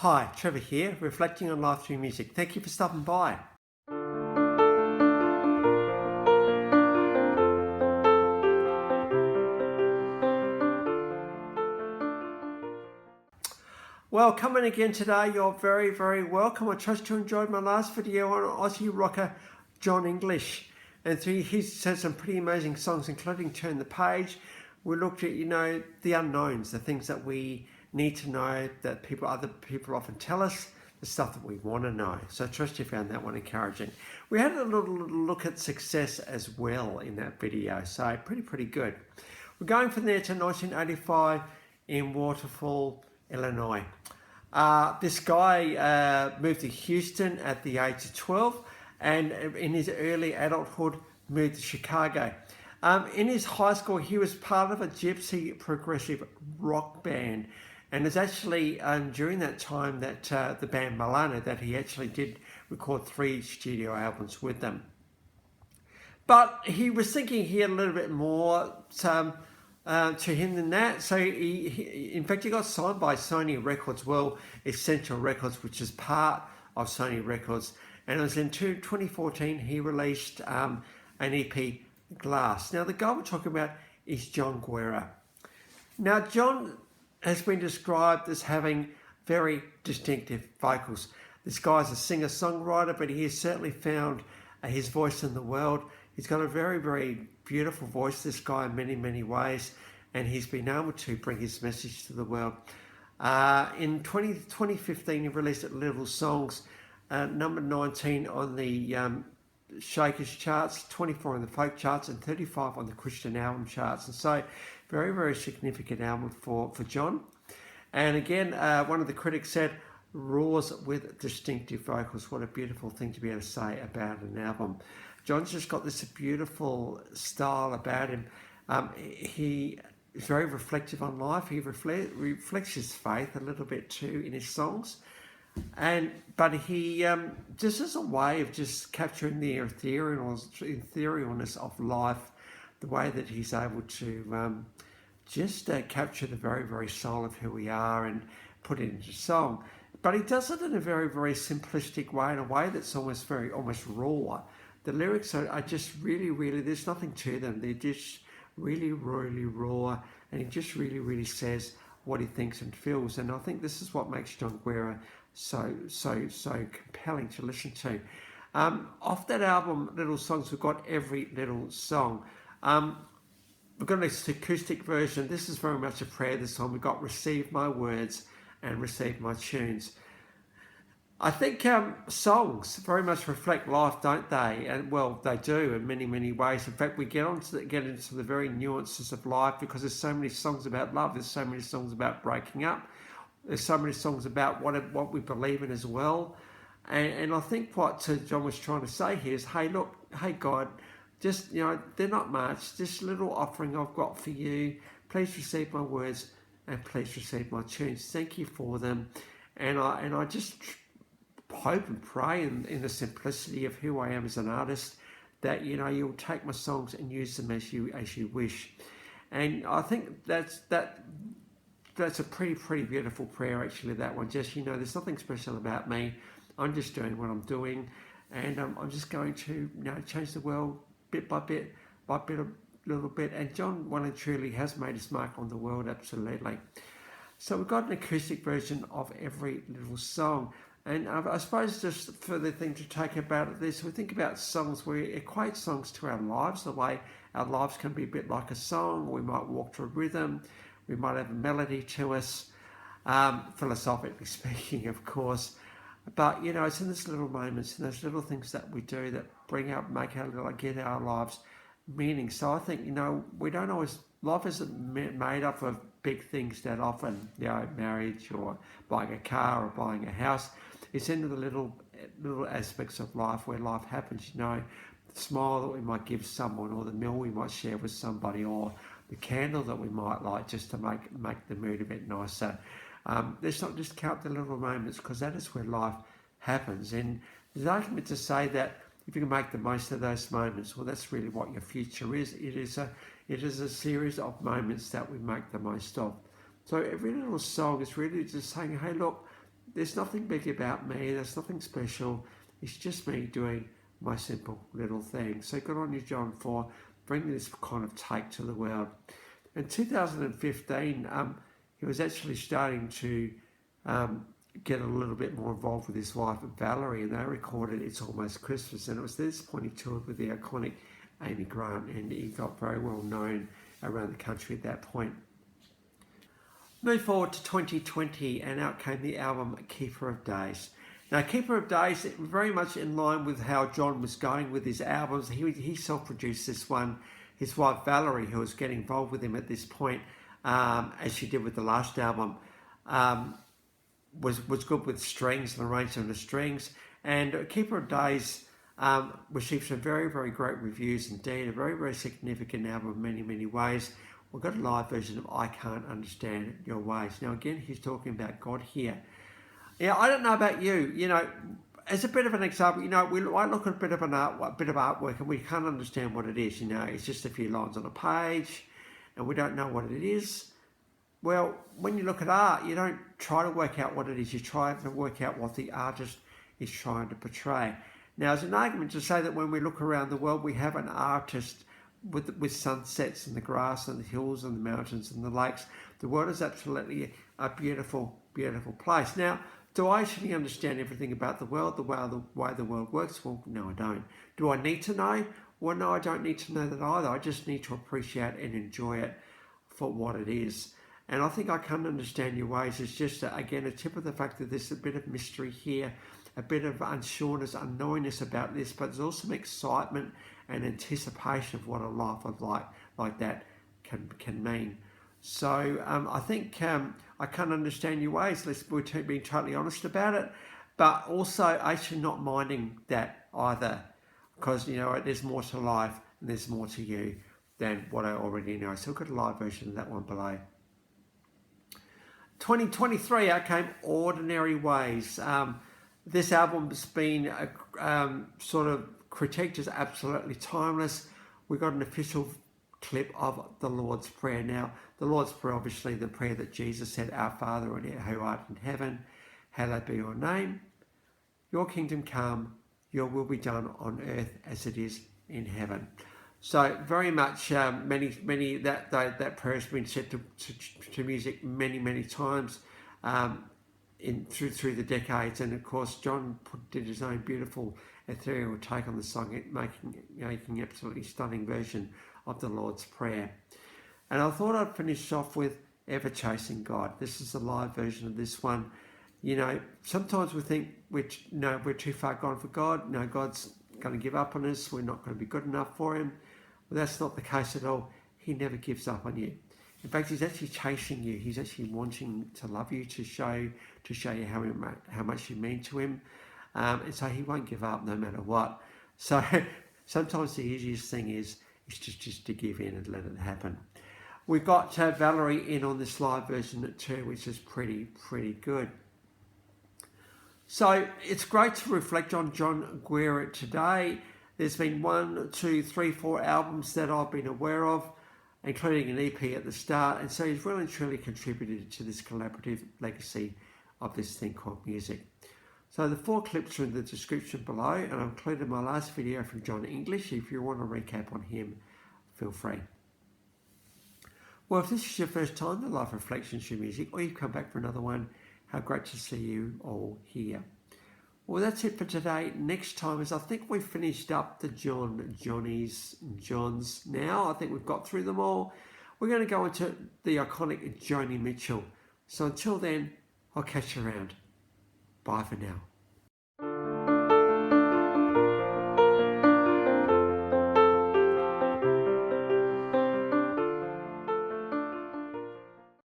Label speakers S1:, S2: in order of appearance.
S1: Hi, Trevor here, reflecting on life through music. Thank you for stopping by. Well, coming again today, you're very, very welcome. I trust you enjoyed my last video on Aussie rocker Jon English. And so he's said some pretty amazing songs, including Turn the Page. We looked at, the unknowns, the things that we need to know that other people often tell us, the stuff that we want to know. So I trust you found that one encouraging. We had a little look at success as well in that video, so pretty good. We're going from there to 1985 in Waterfall, Illinois. This guy moved to Houston at the age of 12, and in his early adulthood moved to Chicago. In his high school, he was part of a gypsy progressive rock band, and it's actually during that time that the band Milano, that he actually did record 3 studio albums with them. But he was thinking he had a little bit more to him than that. So in fact, he got signed by Sony Records, Essential Records, which is part of Sony Records. And it was in 2014 he released an EP, Glass. Now the guy we're talking about is Jon Guerra. Now Jon has been described as having very distinctive vocals. This guy's a singer-songwriter, but he has certainly found his voice in the world. He's got a very, very beautiful voice, this guy, in many ways, and he's been able to bring his message to the world. In 2015, he released Little Songs, number 19 on the Shakers charts, 24 on the folk charts, and 35 on the Christian album charts. And so, very, very significant album for Jon. And again, one of the critics said, roars with distinctive vocals. What a beautiful thing to be able to say about an album. Jon's just got this beautiful style about him. He is very reflective on life. He reflects his faith a little bit too in his songs. But he just as a way of just capturing the etherealness of life, the way that he's able to just capture the very, very soul of who we are and put it into song. But he does it in a very, very simplistic way, in a way that's almost raw. The lyrics are just really, there's nothing to them. They're just really raw, and he just really says what he thinks and feels. And I think this is what makes Jon Guerra so compelling to listen to. Off that album, Little Songs, we've got Every Little Song. We've got this acoustic version. This is very much a prayer, this song. We've got Receive My Words and Receive My Tunes. I think songs very much reflect life, don't they? And well, they do in many ways. In fact, we get into the very nuances of life, because there's so many songs about love. There's so many songs about breaking up. There's so many songs about what we believe in as well. And I think what Jon was trying to say here is, hey, look, hey God, just, they're not much. This little offering I've got for you. Please receive my words and please receive my tunes. Thank you for them. And I just hope and pray in the simplicity of who I am as an artist, that you'll take my songs and use them as you wish. And I think that's a pretty beautiful prayer, actually, that one. Just, there's nothing special about me. I'm just doing what I'm doing, and I'm just going to change the world bit by bit, a little bit. And Jon well and truly has made his mark on the world, absolutely. So we've got an acoustic version of Every Little Song. And I suppose just further thing to take about this, we think about songs, we equate songs to our lives, the way our lives can be a bit like a song. We might walk to a rhythm, we might have a melody to us, philosophically speaking, of course. But, it's in those little moments, in those little things that we do that get our lives meaning. So I think, we don't always, life isn't made up of big things that often, marriage or buying a car or buying a house. It's into the little aspects of life where life happens, the smile that we might give someone, or the meal we might share with somebody, or the candle that we might light just to make the mood a bit nicer. Let's not discount the little moments, because that is where life happens. And there's an argument to say that if you can make the most of those moments, well, that's really what your future is. It is a series of moments that we make the most of. So every little song is really just saying, hey, look, there's nothing big about me. There's nothing special. It's just me doing my simple little thing. So good on you, Jon, for bringing this kind of take to the world. In 2015, he was actually starting to get a little bit more involved with his wife, Valerie, and they recorded It's Almost Christmas. And it was this point he toured with the iconic Amy Grant, and he got very well known around the country at that point. Move forward to 2020, and out came the album Keeper of Days. Now, Keeper of Days, very much in line with how Jon was going with his albums. He self-produced this one. His wife, Valerie, who was getting involved with him at this point, as she did with the last album, was good with strings and arrangement of strings. And Keeper of Days received some very, very great reviews indeed. A very, very significant album in many, many ways. We've got a live version of I Can't Understand Your Ways. Now, again, he's talking about God here. Yeah, I don't know about you. You know, as a bit of an example, you know, I look at a bit of artwork and we can't understand what it is. You know, it's just a few lines on a page and we don't know what it is. Well, when you look at art, you don't try to work out what it is. You try to work out what the artist is trying to portray. Now, as an argument to say that when we look around the world, we have an artist with sunsets and the grass and the hills and the mountains and the lakes. The world is absolutely a beautiful, beautiful place. Now, do I actually understand everything about the world, the way the world works? Well, no, I don't. Do I need to know? Well, no, I don't need to know that either. I just need to appreciate and enjoy it for what it is. And I think I Can't Understand Your Ways is just, again, a tip of the fact that there's a bit of mystery here, a bit of unsureness, unknowingness about this, but there's also some excitement and anticipation of what a life of like that can mean. So I think I Can't Understand Your Ways. We're being totally honest about it, but also actually not minding that either, because, you know, there's more to life and there's more to you than what I already know. So we've got a live version of that one below. 2023 out came Ordinary Ways. This album's been sort of critiqued as absolutely timeless. We got an official clip of the Lord's Prayer. Now, the Lord's Prayer, obviously the prayer that Jesus said, Our Father who art in heaven, hallowed be your name. Your kingdom come, your will be done on earth as it is in heaven. So very much many that prayer has been set to music many times through the decades, and of course Jon did his own beautiful ethereal take on the song, making an absolutely stunning version of the Lord's Prayer. And I thought I'd finish off with Ever Chasing God. This is a live version of this one. You know, sometimes we think we're too far gone for God. No, God's going to give up on us. We're not going to be good enough for him. Well, that's not the case at all. He never gives up on you. In fact, he's actually chasing you. He's actually wanting to love you, to show you how much you mean to him. And so he won't give up no matter what. So sometimes the easiest thing is just to give in and let it happen. We've got Valerie in on this live version too, which is pretty good. So it's great to reflect on Jon Guerra today. There's been 1, 2, 3, 4 albums that I've been aware of, including an EP at the start, and so he's really and truly contributed to this collaborative legacy of this thing called music. So the 4 clips are in the description below, and I've included my last video from Jon English. If you want to recap on him, feel free. Well, if this is your first time to Life Reflections through Music, or you've come back for another one, how great to see you all here. Well, that's it for today. Next time is, I think we've finished up the Johns now. I think we've got through them all. We're going to go into the iconic Joni Mitchell. So until then, I'll catch you around. Bye for now.